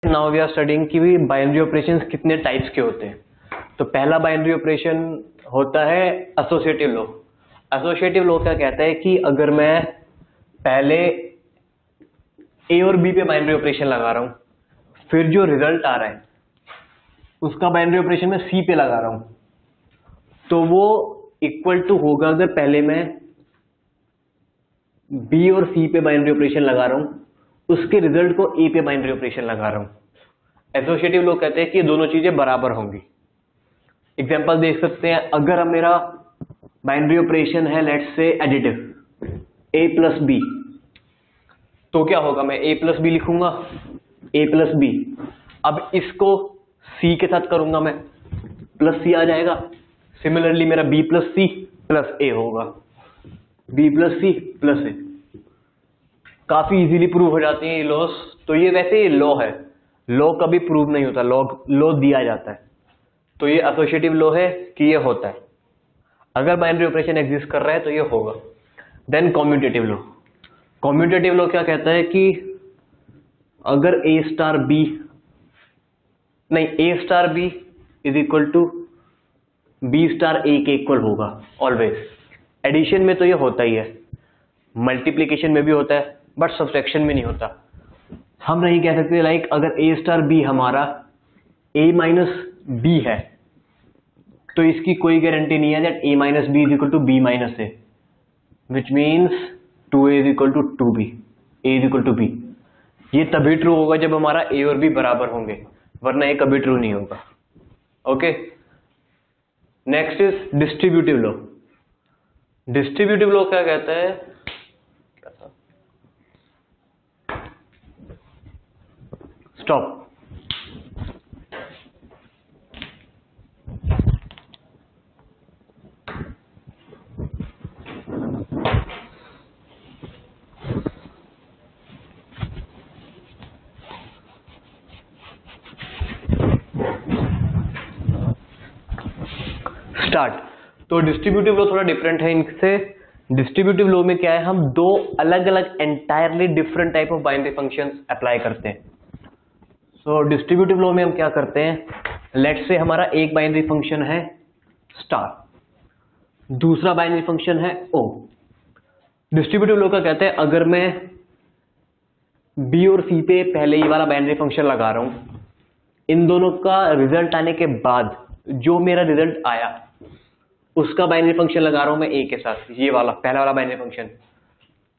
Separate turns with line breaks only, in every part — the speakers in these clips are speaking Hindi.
नाउ वी आर स्टडिंग कि बाइनरी ऑपरेशंस कितने टाइप्स के होते हैं। तो पहला बाइनरी ऑपरेशन होता है एसोसिएटिव लॉ। एसोसिएटिव लॉ क्या कहता है कि अगर मैं पहले ए और बी पे बाइनरी ऑपरेशन लगा रहा हूं, फिर जो रिजल्ट आ रहा है उसका बाइनरी ऑपरेशन मैं सी पे लगा रहा हूं, तो वो इक्वल टू होगा अगर पहले मैं बी और सी पे बाइनरी ऑपरेशन लगा रहा हूं, उसके रिजल्ट को ए पे बाइनरी ऑपरेशन लगा रहा हूं। एसोसिएटिव लोग कहते हैं कि ये दोनों चीजें बराबर होंगी। एग्जांपल देख सकते हैं, अगर अब मेरा बाइनरी ऑपरेशन है let's say additive A plus B, तो क्या होगा, मैं ए प्लस बी लिखूंगा, ए प्लस बी। अब इसको सी के साथ करूंगा मैं, प्लस सी आ जाएगा। सिमिलरली मेरा बी प्लस सी प्लस ए होगा, बी प्लस सी प्लस ए। काफी इजीली प्रूव हो जाती है ये लॉस। तो ये वैसे ये लॉ है, लॉ कभी प्रूव नहीं होता, लॉ दिया जाता है। तो ये एसोसिएटिव लॉ है कि ये होता है, अगर बाइनरी ऑपरेशन एग्जिस्ट कर रहा है तो ये होगा। Then commutative law. Commutative law क्या कहता है कि अगर A star B A star B is equal to B star A के इक्वल होगा ऑलवेज। एडिशन में तो ये होता ही है, मल्टीप्लीकेशन में भी होता है, बट सब्ट्रैक्शन में नहीं होता। हम नहीं कह सकते लाइक अगर ए स्टार बी हमारा ए माइनस बी है, तो इसकी कोई गारंटी नहीं है that A minus B is equal to B minus A, which means 2a is equal to 2b, a is equal to b। ये तभी ट्रू होगा जब हमारा a और b बराबर होंगे, वरना ये कभी ट्रू नहीं होगा। Okay, next is distributive law. Distributive law क्या कहता है, स्टॉप। स्टार्ट। तो डिस्ट्रीब्यूटिव लॉ थोड़ा डिफरेंट है इनसे। डिस्ट्रीब्यूटिव लॉ में क्या है, हम दो अलग अलग entirely different type of binary functions apply करते हैं। सो डिस्ट्रीब्यूटिव लॉ में हम क्या करते हैं, लेट्स से हमारा एक बाइनरी फंक्शन है स्टार, दूसरा बाइनरी फंक्शन है ओ। डिस्ट्रीब्यूटिव लॉ का कहते हैं अगर मैं बी और सी पे पहले ये वाला बाइनरी फंक्शन लगा रहा हूं, इन दोनों का रिजल्ट आने के बाद जो मेरा रिजल्ट आया उसका बाइनरी फंक्शन लगा रहा हूं मैं ए के साथ, ये वाला पहला वाला बाइनरी फंक्शन,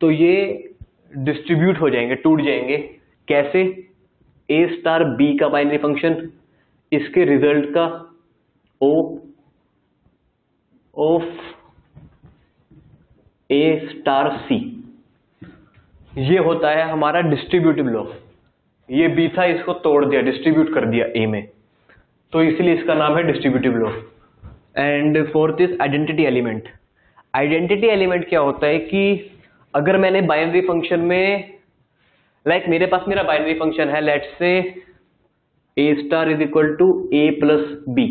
तो ये डिस्ट्रीब्यूट हो जाएंगे, टूट जाएंगे। कैसे, ए स्टार बी का बाइनरी फंक्शन इसके रिजल्ट का ओ ऑफ ए स्टार सी, ये होता है हमारा डिस्ट्रीब्यूटिव लॉ। ये बी था, इसको तोड़ दिया, डिस्ट्रीब्यूट कर दिया ए में, तो इसलिए इसका नाम है distributive law. And fourth is identity element. Identity element क्या होता है कि अगर मैंने बाइनरी फंक्शन में मेरे पास मेरा बाइनरी फंक्शन है let's say A star is equal to A plus B.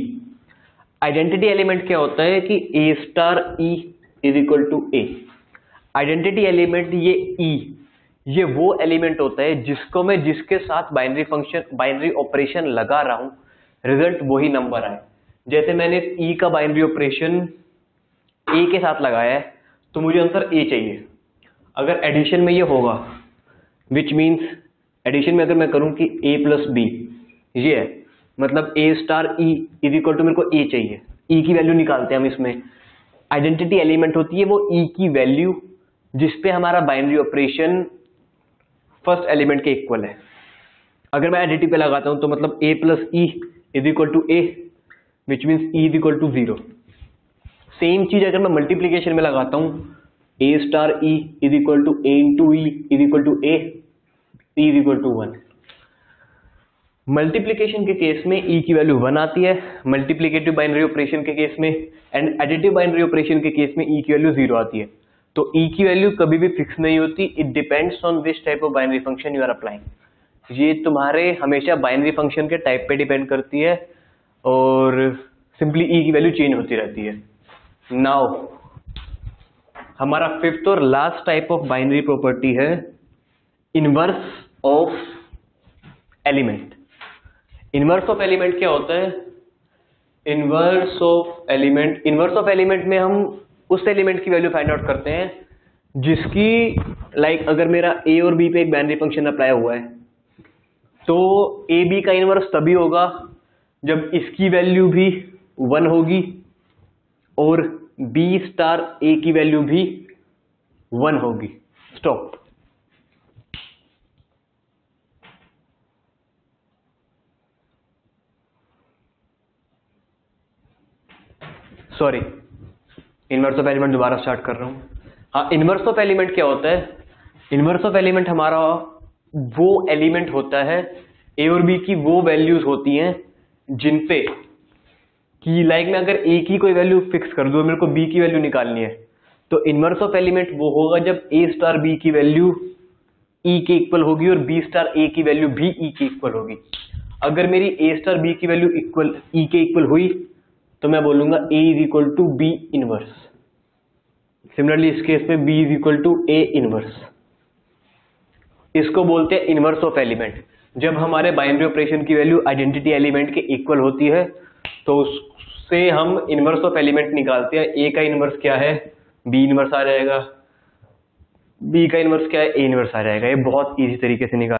Identity element क्या होता है कि A star E is equal to A. Identity element ये ई, ये वो एलिमेंट होता है जिसको मैं जिसके साथ बाइनरी ऑपरेशन लगा रहा हूं, रिजल्ट वही नंबर आए। जैसे मैंने ई का बाइनरी ऑपरेशन ए के साथ लगाया है, तो मुझे आंसर ए चाहिए। अगर एडिशन में ये होगा, विच मीन्स एडिशन में अगर मैं करूं कि ए प्लस बी, ये है मतलब A star E is equal to मेरे को ए चाहिए। ई की वैल्यू निकालते हैं हम इसमें। आइडेंटिटी एलिमेंट होती है वो ई की वैल्यू जिसपे हमारा बाइनरी ऑपरेशन फर्स्ट एलिमेंट के इक्वल है। अगर मैं एडिटिव पे लगाता हूं तो मतलब A plus E is equal to A, which means E is equal to 0। Same चीज अगर मैं मल्टीप्लीकेशन में लगाता हूं, A star E is equal to A into E is equal to A, E is equal to 1। Multiplication के केस में ई की वैल्यू 1 आती है, मल्टीप्लीकेटिव बाइनरी ऑपरेशन के केस में एंड एडिटिव बाइनरी ऑपरेशन के केस में ई की वैल्यू 0 आती है। तो ई की वैल्यू कभी भी फिक्स नहीं होती, it depends on which type of binary function you are applying. ये तुम्हारे हमेशा बाइनरी फंक्शन के टाइप पे डिपेंड करती है और सिंपली ई की वैल्यू चेंज होती रहती है। नाउ हमारा फिफ्थ और last type of binary property है inverse of element. Inverse of element क्या होता है? इनवर्स ऑफ एलिमेंट में हम उस एलिमेंट की वैल्यू फाइंड आउट करते हैं जिसकी लाइक अगर मेरा ए और बी पे एक बाइनरी फंक्शन अप्लाई हुआ है तो ए बी का इनवर्स तभी होगा जब इसकी वैल्यू भी 1 होगी और बी स्टार ए की वैल्यू भी 1 होगी। Stop. Sorry, inverse of element दोबारा स्टार्ट कर रहा हूं। हाँ, इनवर्स ऑफ एलिमेंट क्या होता है? इनवर्स ऑफ एलिमेंट हमारा वो एलिमेंट होता है, ए और बी की वो वैल्यूज होती हैं जिन पे कि लाइक मैं अगर ए की कोई वैल्यू फिक्स कर दूं, मेरे को बी की वैल्यू निकालनी है, तो इनवर्स ऑफ एलिमेंट वो होगा जब ए स्टार बी की वैल्यू ई के इक्वल होगी और बी स्टार ए की वैल्यू भी ई के इक्वल होगी। अगर मेरी ए स्टार बी की वैल्यू इक्वल ई के इक्वल हुई तो मैं बोलूंगा A is equal to B inverse. Similarly इस केस में B is equal to A inverse. इसको बोलते हैं इनवर्स ऑफ एलिमेंट। जब हमारे बाइनरी ऑपरेशन की वैल्यू आइडेंटिटी एलिमेंट के इक्वल होती है तो उससे हम इनवर्स ऑफ एलिमेंट निकालते हैं। ए का इनवर्स क्या है? बी इनवर्स आ जाएगा। बी का इनवर्स क्या है? ए इनवर्स आ जाएगा। ये बहुत इजी तरीके से निकाल